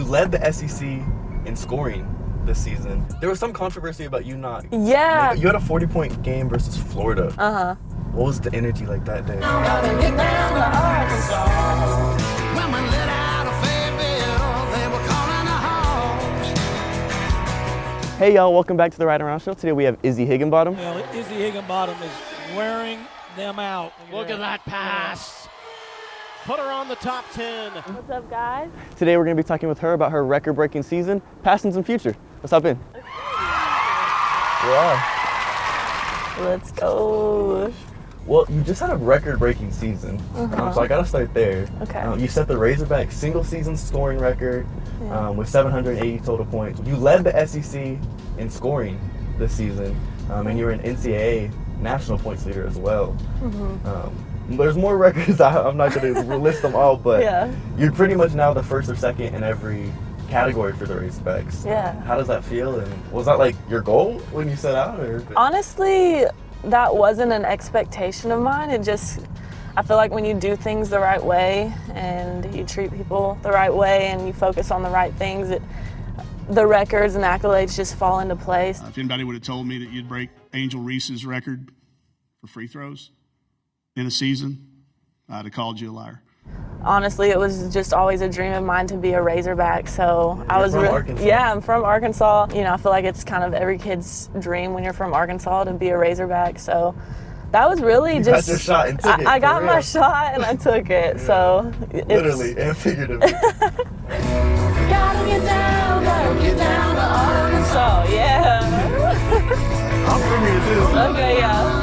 led the SEC in scoring this season. There was some controversy about you not. Yeah. You had a 40-point game versus Florida. Uh-huh. What was the energy like that day? Hey y'all, welcome back to the Ride Around Show. Today we have Izzy Higginbottom. Izzy Higginbottom is wearing them out. Look at that pass. Put her on the top 10. What's up, guys? Today we're going to be talking with her about her record-breaking season, past and some future. Let's hop in. Yeah. Let's go. Well, you just had a record-breaking season, so I got to start there. Okay. You set the Razorbacks single-season scoring record with 780 total points. You led the SEC in scoring this season, and you were an NCAA national points leader as well. There's more records. I'm not going to list them all, but you're pretty much now the first or second in every category for the Razorbacks. Yeah. How does that feel? And was that like your goal when you set out? Or? Honestly, that wasn't an expectation of mine. I feel like when you do things the right way and you treat people the right way and you focus on the right things, the records and accolades just fall into place. If anybody would have told me that you'd break Angel Reese's record for free throws in a season, I'd have called you a liar. Honestly, it was just always a dream of mine to be a Razorback. So I was from Arkansas. Yeah, I'm from Arkansas. You know, I feel like it's kind of every kid's dream when you're from Arkansas to be a Razorback. So that was really you just. Got your shot and took it. I got my shot and I took it. So literally and figuratively. Gotta get down to Arkansas. Yeah. I'm from here too. Okay, yeah.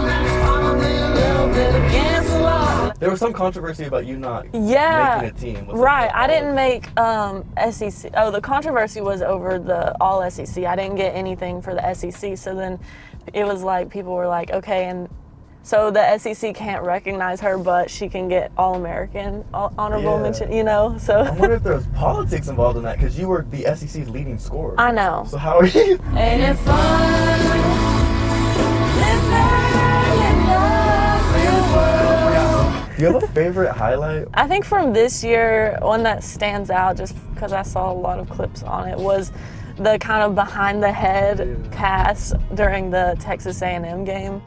There was some controversy about you not making a team. Right. I didn't make SEC. Oh, the controversy was over the all SEC. I didn't get anything for the SEC. So then it was like people were like, okay, and so the SEC can't recognize her, but she can get All-American honorable mention, you know? So I wonder if there was politics involved in that because you were the SEC's leading scorer. I know. So how are you? Ain't it fun? Do you have a favorite highlight? I think from this year, one that stands out just because I saw a lot of clips on it was the kind of behind the head pass during the Texas A&M game.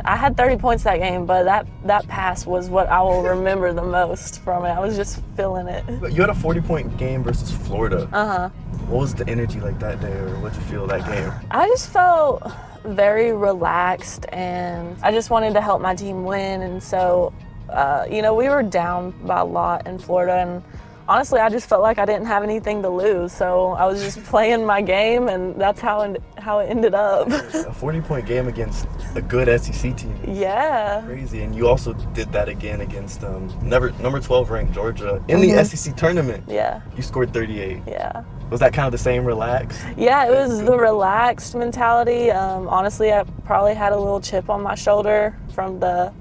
I had 30 points that game, but that pass was what I will remember the most from it. I was just feeling it. You had a 40-point game versus Florida. Uh-huh. What was the energy like that day, or what did you feel that game? I just felt very relaxed, and I just wanted to help my team win. And so, you know, we were down by a lot in Florida, and honestly, I just felt like I didn't have anything to lose. So I was just playing my game, and that's how it ended up. A 40-point game against a good SEC team. Yeah. Crazy. And you also did that again against number 12 ranked Georgia in the SEC tournament. Yeah. You scored 38. Yeah. Was that kind of the same relaxed? Yeah, it was the relaxed mentality. Honestly, I probably had a little chip on my shoulder from the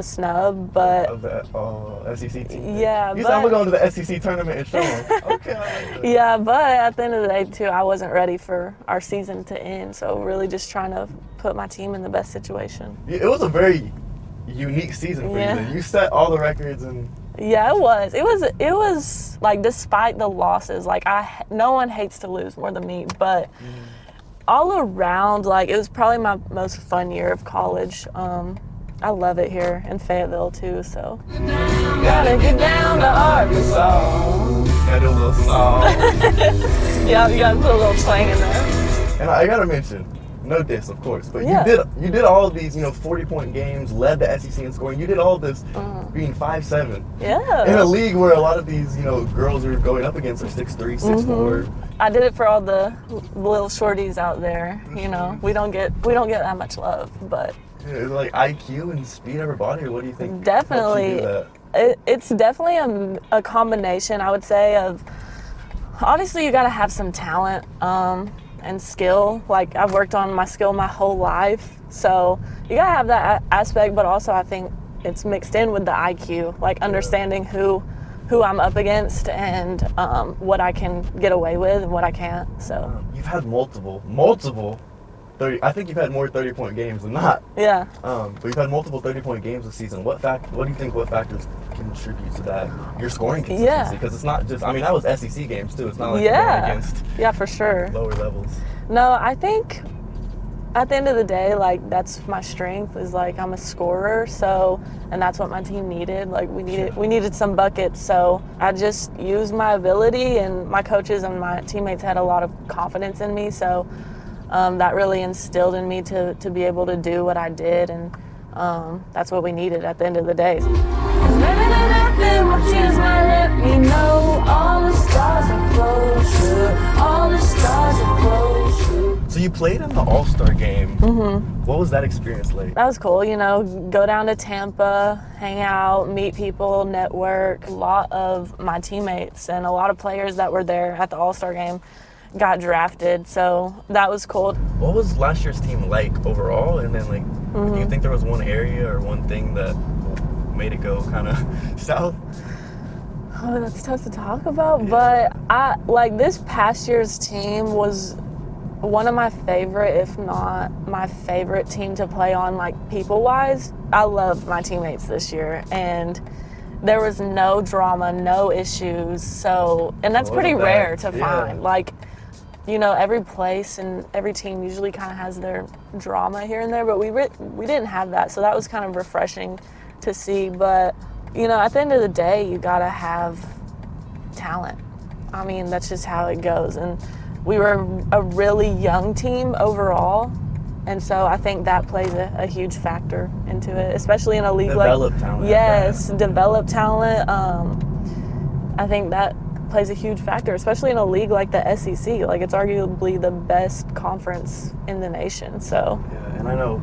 snub, but of the SEC team. Yeah, you said I'm going to the SEC tournament and show them. Okay, I like that. Yeah, but at the end of the day, too, I wasn't ready for our season to end. So really, just trying to put my team in the best situation. It was a very unique season for you. You set all the records and. Yeah, it was. It was like, despite the losses, like no one hates to lose more than me, but all around, like, it was probably my most fun year of college. I love it here in Fayetteville too, so. Gotta get down to Arkansas. Got a little song. Yeah, you gotta put a little twang in there. And I gotta mention, no diss, of course, but you did all of these, 40-point games, led the SEC in scoring. You did all this being 5'7". Yeah. In a league where a lot of these, girls are going up against are 6'3", 6'4". I did it for all the little shorties out there. We don't get that much love, but. Is it like IQ and speed of her body, or what do you think? Definitely. Helps you do that? It's definitely a combination, I would say, of obviously you got to have some talent and skill. Like, I've worked on my skill my whole life, so you got to have that aspect, but also I think it's mixed in with the IQ, like understanding who I'm up against and what I can get away with and what I can't. So you've had multiple 30. I think you've had more 30-point games than not. Yeah. But you've had multiple 30-point games this season. What do you think? What factors contribute to that? Your scoring consistency, because it's not just. I mean, that was SEC games too. It's not like you're going against. Yeah, for sure. Lower levels. No, I think at the end of the day, like, that's my strength, is like I'm a scorer, so, and that's what my team needed. Like, we needed some buckets, so I just used my ability, and my coaches and my teammates had a lot of confidence in me, so that really instilled in me to be able to do what I did, and that's what we needed at the end of the day. So you played in the All-Star game. Mm-hmm. What was that experience like? That was cool, go down to Tampa, hang out, meet people, network. A lot of my teammates and a lot of players that were there at the All-Star game got drafted, so that was cool. What was last year's team like overall? And then, do you think there was one area or one thing that made it go kind of south? Oh, that's tough to talk about, but this past year's team was one of my favorite, if not my favorite team to play on, people-wise. I loved my teammates this year, and there was no drama, no issues, and that's pretty rare to find. Every place and every team usually kind of has their drama here and there, but we didn't have that, so that was kind of refreshing to see. But, at the end of the day, you gotta have talent. I mean, that's just how it goes, and we were a really young team overall, and so I think that plays a huge factor into it, especially in a league develop talent. Yes, develop talent. I think that plays a huge factor, especially in a league like the SEC. It's arguably the best conference in the nation. So. Yeah, and I know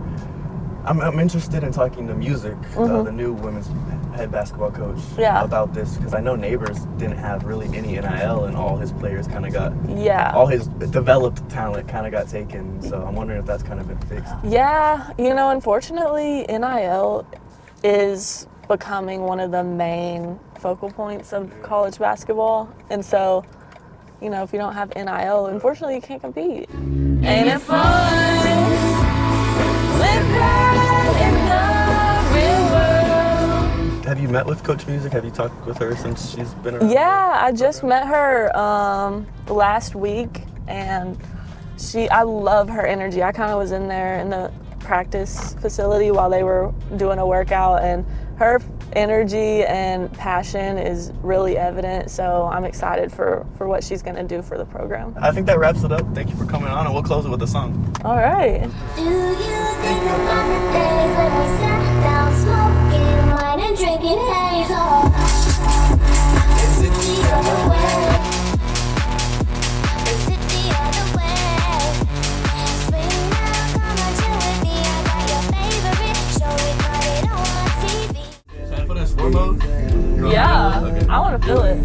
I'm interested in talking to Musick, the new women's head basketball coach, about this, because I know Neighbors didn't have really any NIL, and all his players kind of got, all his developed talent kind of got taken. So I'm wondering if that's kind of been fixed. Yeah, unfortunately, NIL is becoming one of the main focal points of college basketball, and so, if you don't have NIL, unfortunately, you can't compete. Ain't it fun? Have you met with Coach Musick? Have you talked with her since she's been around? Yeah, I just met her last week, and I love her energy. I kind of was in there in the practice facility while they were doing a workout, and her energy and passion is really evident, so I'm excited for what she's going to do for the program. I think that wraps it up. Thank you for coming on, and we'll close it with a song. All right. Do you think about the days when we sat down smoking wine and drinking haze? Is it the other way? Is it the other way? Spring now, come on, chill with me. I got your favorite show, we got it on my TV. Should I put it in slow mode? Yeah, okay. I want to feel it.